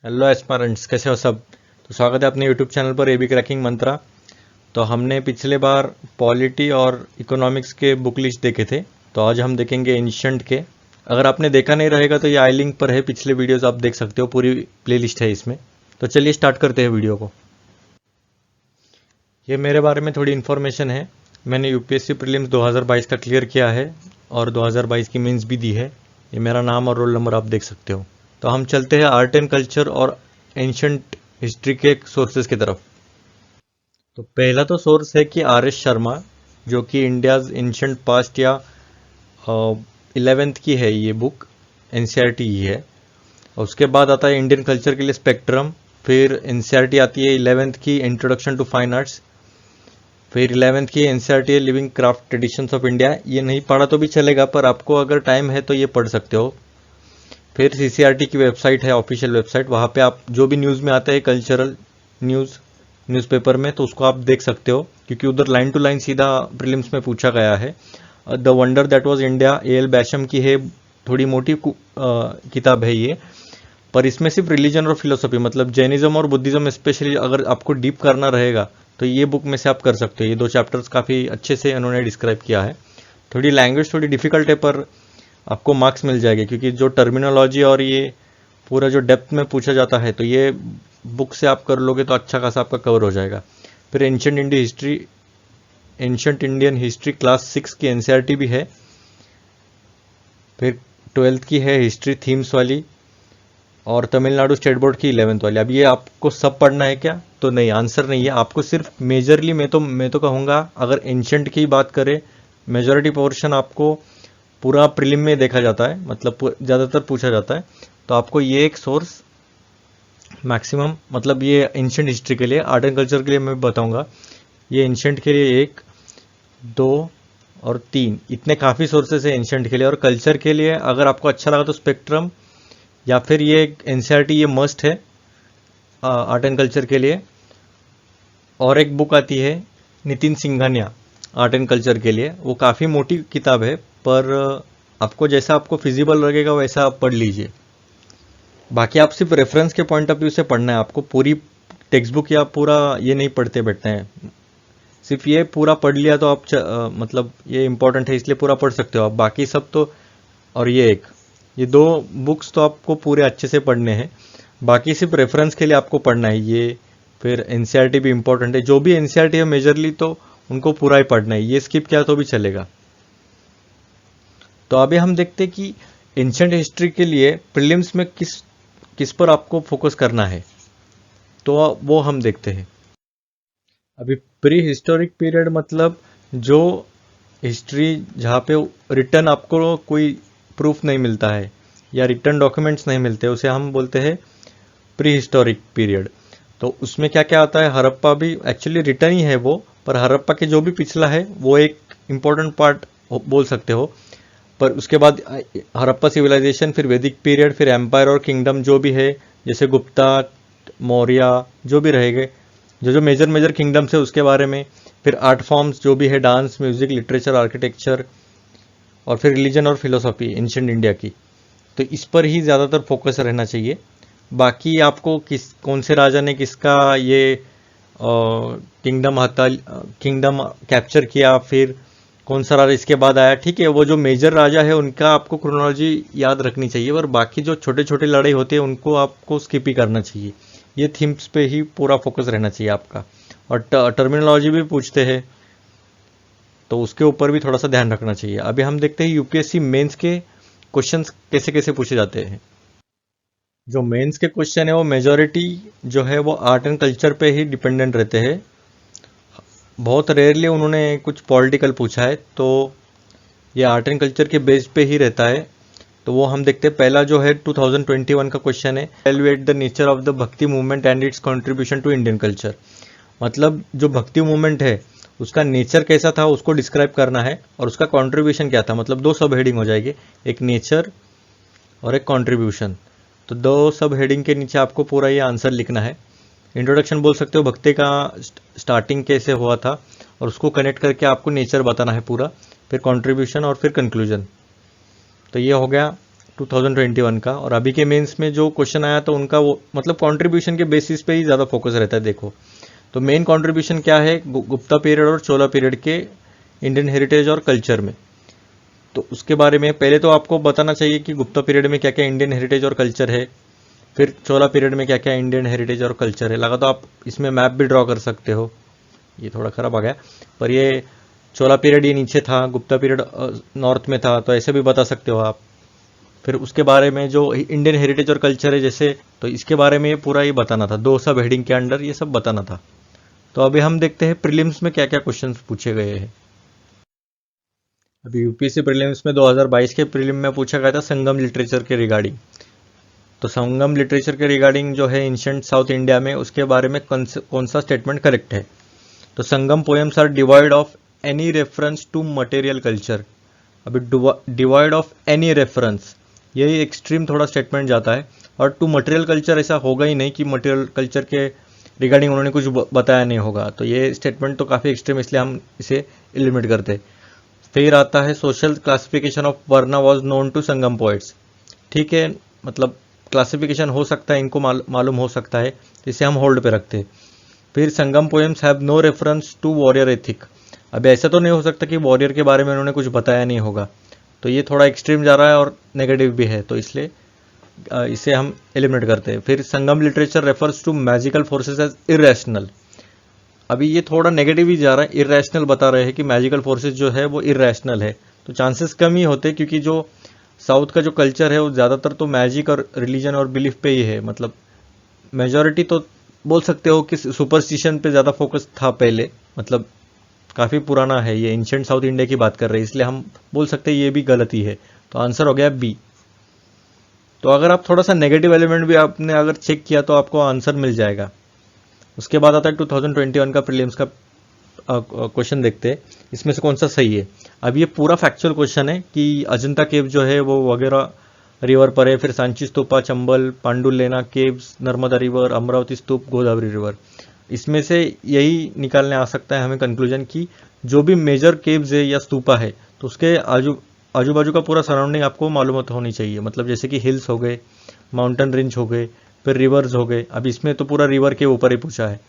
Hello aspirants, कैसे हो सब। तो स्वागत है अपने यूट्यूब चैनल पर एबी क्रैकिंग मंत्रा। तो हमने पिछले बार पॉलिटी और इकोनॉमिक्स के बुक लिस्ट देखे थे, तो आज हम देखेंगे एंशंट के। अगर आपने देखा नहीं रहेगा तो ये आई लिंक पर है, पिछले वीडियोस आप देख सकते हो, पूरी प्ले लिस्ट है इसमें। तो चलिए स्टार्ट करते हैं वीडियो को। ये मेरे बारे में थोड़ी इन्फॉर्मेशन है। मैंने यूपीएससी प्रीलिम्स 2022 का क्लियर किया है और 2022 की मेंस भी दी है। ये मेरा नाम और रोल नंबर आप देख सकते हो। तो हम चलते हैं आर्ट एंड कल्चर और एंशंट हिस्ट्री के सोर्सेज की तरफ। तो पहला तो सोर्स है कि आर एस शर्मा, जो कि इंडियाज एंशंट पास्ट या 11th की है ये बुक, एनसीईआरटी ही है। और उसके बाद आता है इंडियन कल्चर के लिए स्पेक्ट्रम, फिर एनसीईआरटी आती है 11th की इंट्रोडक्शन टू फाइन आर्ट्स, फिर 11th की एनसीईआरटी है living craft traditions of India. ये नहीं पढ़ा तो भी चलेगा, पर आपको अगर टाइम है तो ये पढ़ सकते हो। फिर सीसीआरटी की वेबसाइट है, ऑफिशियल वेबसाइट, वहाँ पे आप जो भी न्यूज़ में आता है कल्चरल न्यूज़पेपर में, तो उसको आप देख सकते हो, क्योंकि उधर लाइन टू लाइन सीधा प्रीलिम्स में पूछा गया है। The wonder that was India L Basham की है, थोड़ी मोटी किताब है ये, पर इसमें सिर्फ रिलीजन और फिलोसफी, मतलब जैनिज्म और बुद्धिज्म स्पेशली अगर आपको डीप करना रहेगा तो ये बुक में से आप कर सकते हो। ये दो चैप्टर्स काफ़ी अच्छे से उन्होंने डिस्क्राइब किया है। थोड़ी लैंग्वेज थोड़ी डिफिकल्ट है, पर आपको मार्क्स मिल जाएंगे, क्योंकि जो टर्मिनोलॉजी और ये पूरा जो डेप्थ में पूछा जाता है, तो ये बुक से आप कर लोगे तो अच्छा खासा आपका कवर हो जाएगा। फिर एंशंट इंडियन हिस्ट्री क्लास 6 की एनसीईआरटी भी है। फिर 12th की है हिस्ट्री थीम्स वाली, और तमिलनाडु स्टेट बोर्ड की 11th वाली। अब ये आपको सब पढ़ना है क्या? तो नहीं, आंसर नहीं है। आपको सिर्फ मेजरली मैं तो कहूँगा, अगर एंशंट की बात करें, मेजॉरिटी पोर्शन आपको पूरा प्रीलिम में देखा जाता है, मतलब ज़्यादातर पूछा जाता है। तो आपको ये एक सोर्स मैक्सिमम, मतलब ये एंशंट हिस्ट्री के लिए, आर्ट एंड कल्चर के लिए मैं बताऊंगा, ये एंशंट के लिए 1, 2 और 3, इतने काफ़ी सोर्सेस है एंशंट के लिए। और कल्चर के लिए अगर आपको अच्छा लगा तो स्पेक्ट्रम या फिर ये एनसीईआरटी, ये मस्ट है आर्ट एंड कल्चर के लिए। और एक बुक आती है Nitin Singhania, art and culture के लिए, वो काफ़ी मोटी किताब है, पर आपको जैसा आपको फिजिबल लगेगा वैसा आप पढ़ लीजिए। बाकी आप सिर्फ रेफरेंस के पॉइंट ऑफ व्यू से पढ़ना है, आपको पूरी टेक्स्ट बुक या पूरा ये नहीं पढ़ते बैठते हैं। सिर्फ ये पूरा पढ़ लिया तो आप मतलब ये इंपॉर्टेंट है इसलिए पूरा पढ़ सकते हो आप, बाकी सब तो। और ये दो बुक्स तो आपको पूरे अच्छे से पढ़ने हैं, बाकी सिर्फ रेफरेंस के लिए आपको पढ़ना है ये। फिर एनसीईआरटी भी इंपॉर्टेंट है, जो भी एनसीईआरटी है मेजरली तो उनको पूरा ही पढ़ना है, ये स्किप किया तो भी चलेगा। तो अभी हम देखते हैं कि एंशंट हिस्ट्री के लिए प्रीलिम्स में किस पर आपको फोकस करना है, तो वो हम देखते हैं। अभी प्री हिस्टोरिक पीरियड मतलब जो हिस्ट्री जहाँ पे रिटर्न आपको कोई प्रूफ नहीं मिलता है या रिटर्न डॉक्यूमेंट्स नहीं मिलते, उसे हम बोलते हैं प्री हिस्टोरिक पीरियड। तो उसमें क्या क्या आता है, हड़प्पा भी एक्चुअली रिटर्न ही है वो, पर हड़प्पा के जो भी पिछला है वो एक इम्पोर्टेंट पार्ट बोल सकते हो। पर उसके बाद हड़प्पा सिविलाइजेशन, फिर वैदिक पीरियड, फिर एम्पायर और किंगडम जो भी है, जैसे गुप्ता, मौर्य, जो भी रहेंगे, जो मेजर मेजर किंगडम्स है उसके बारे में। फिर आर्ट फॉर्म्स जो भी है, डांस, म्यूजिक, लिटरेचर, आर्किटेक्चर, और फिर रिलीजन और फिलोसॉफी एंशिएंट इंडिया की। तो इस पर ही ज़्यादातर फोकस रहना चाहिए। बाकी आपको कौन से राजा ने किसका ये किंगडम कैप्चर किया, फिर कौन सा राजा इसके बाद आया, ठीक है, वो जो मेजर राजा है उनका आपको क्रोनोलॉजी याद रखनी चाहिए, और बाकी जो छोटे छोटे लड़ाई होते हैं उनको आपको स्किप ही करना चाहिए। ये थीम्स पे ही पूरा फोकस रहना चाहिए आपका। और टर्मिनोलॉजी भी पूछते हैं, तो उसके ऊपर भी थोड़ा सा ध्यान रखना चाहिए। अभी हम देखते हैं यूपीएससी मेंस के क्वेश्चंस कैसे कैसे पूछे जाते हैं। जो मेंस के क्वेश्चन है वो मेजॉरिटी जो है वो आर्ट एंड कल्चर पे ही डिपेंडेंट रहते हैं। बहुत रेयरली उन्होंने कुछ पॉलिटिकल पूछा है, तो ये आर्ट एंड कल्चर के बेस पे ही रहता है। तो वो हम देखते हैं। पहला जो है 2021 का क्वेश्चन है, evaluate the nature of the bhakti movement and its contribution to Indian culture. मतलब जो भक्ति मूवमेंट है उसका नेचर कैसा था उसको डिस्क्राइब करना है, और उसका कंट्रीब्यूशन क्या था। मतलब दो सब हेडिंग हो जाएगी, एक नेचर और एक कंट्रीब्यूशन। तो दो सब हेडिंग के नीचे आपको पूरा ये आंसर लिखना है। इंट्रोडक्शन बोल सकते हो, भक्ति का स्टार्टिंग कैसे हुआ था, और उसको कनेक्ट करके आपको नेचर बताना है पूरा, फिर कंट्रीब्यूशन और फिर कंक्लूजन। तो ये हो गया 2021 का, और अभी के मेंस में जो क्वेश्चन आया तो उनका वो मतलब कंट्रीब्यूशन के बेसिस पे ही ज़्यादा फोकस रहता है। देखो तो मेन कंट्रीब्यूशन क्या है गुप्ता पीरियड और चोला पीरियड के इंडियन हेरिटेज और कल्चर में। तो उसके बारे में पहले तो आपको बताना चाहिए कि गुप्ता पीरियड में क्या क्या इंडियन हेरिटेज और कल्चर है, फिर चोला पीरियड में क्या क्या इंडियन हेरिटेज और कल्चर है। लगा तो आप इसमें मैप भी ड्रॉ कर सकते हो। ये थोड़ा खराब आ गया, पर ये चोला पीरियड ये नीचे था, गुप्ता पीरियड नॉर्थ में था, तो ऐसे भी बता सकते हो आप। फिर उसके बारे में जो इंडियन हेरिटेज और कल्चर है जैसे, तो इसके बारे में ये पूरा ये बताना था, 2 सब हेडिंग के अंडर ये सब बताना था। तो अभी हम देखते हैं प्रीलिम्स में क्या क्या क्वेश्चन पूछे गए हैं। अभी यूपीएससी प्रीलिम्स में 2022 के प्रीलिम में पूछा गया था संगम लिटरेचर के रिगार्डिंग। तो संगम लिटरेचर के रिगार्डिंग जो है एंशिएंट साउथ इंडिया में, उसके बारे में कौन सा स्टेटमेंट करेक्ट है। तो Sangam poems are devoid of any reference to material culture. अभी डिवाइड ऑफ एनी रेफरेंस, यही एक्सट्रीम थोड़ा स्टेटमेंट जाता है, और टू मटेरियल कल्चर ऐसा होगा ही नहीं कि मटेरियल कल्चर के रिगार्डिंग उन्होंने कुछ बताया नहीं होगा। तो ये स्टेटमेंट तो काफ़ी एक्सट्रीम, इसलिए हम इसे एलिमिनेट करते हैं। फिर आता है social classification of varna was known to Sangam poets. ठीक है, मतलब क्लासिफिकेशन हो सकता है, इनको मालूम हो सकता है, इसे हम होल्ड पे रखते हैं। फिर Sangam poems have no reference to warrior ethic. अब ऐसा तो नहीं हो सकता कि वॉरियर के बारे में उन्होंने कुछ बताया नहीं होगा, तो ये थोड़ा एक्सट्रीम जा रहा है और नेगेटिव भी है, तो इसलिए इसे हम एलिमिनेट करते हैं। फिर Sangam literature refers to magical forces as irrational. अभी ये थोड़ा नेगेटिव ही जा रहा है, इरेशनल बता रहे हैं कि मैजिकल फोर्सेस जो है वो इरेशनल है, तो चांसेस कम ही होते हैं, क्योंकि जो साउथ का जो कल्चर है वो ज़्यादातर तो मैजिक और रिलीजन और बिलीफ पे ही है। मतलब मेजॉरिटी तो बोल सकते हो कि सुपरस्टिशन पे ज़्यादा फोकस था पहले, मतलब काफ़ी पुराना है ये, एंशिएंट साउथ इंडिया की बात कर रहे हैं, इसलिए हम बोल सकते हैं ये भी गलती है। तो आंसर हो गया बी। तो अगर आप थोड़ा सा नेगेटिव एलिमेंट भी आपने अगर चेक किया तो आपको आंसर मिल जाएगा। उसके बाद आता है 2021 का प्रीलिम्स का क्वेश्चन देखते हैं, इसमें से कौन सा सही है। अब ये पूरा फैक्चुअल क्वेश्चन है कि अजंता केव जो है वो वगैरह रिवर पर है, फिर सांची स्तूपा, चंबल, पांडुलेना केव्स, नर्मदा रिवर, अमरावती स्तूप, गोदावरी रिवर। इसमें से यही निकालने आ सकता है हमें कंक्लूजन कि जो भी मेजर केव्स है या स्तूपा है, तो उसके आजू बाजू का पूरा सराउंडिंग आपको मालूम होनी चाहिए। मतलब जैसे कि हिल्स हो गए, माउंटेन रेंज हो गए, फिर रिवर्स हो गए। अब इसमें तो पूरा रिवर के ऊपर ही पूछा है,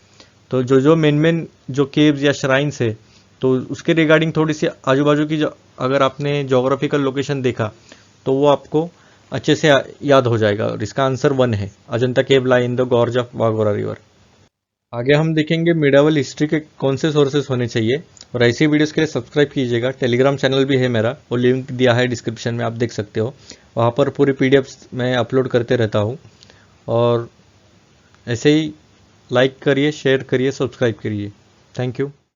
तो जो मेन जो केव्स या श्राइन्स है, तो उसके रिगार्डिंग थोड़ी सी आजू बाजू की जो अगर आपने जोग्राफिकल लोकेशन देखा तो वो आपको अच्छे से याद हो जाएगा। और इसका आंसर 1 है, Ajanta cave lie in the gorge of Waghora river. आगे हम देखेंगे मिडावल हिस्ट्री के कौन से सोर्सेस होने चाहिए, और ऐसी वीडियोस के लिए सब्सक्राइब कीजिएगा। टेलीग्राम चैनल भी है मेरा, वो लिंक दिया है डिस्क्रिप्शन में, आप देख सकते हो। वहाँ पर पूरी PDF मैं अपलोड करते रहता हूँ। और ऐसे ही लाइक करिए, शेयर करिए, सब्सक्राइब करिए। Thank you.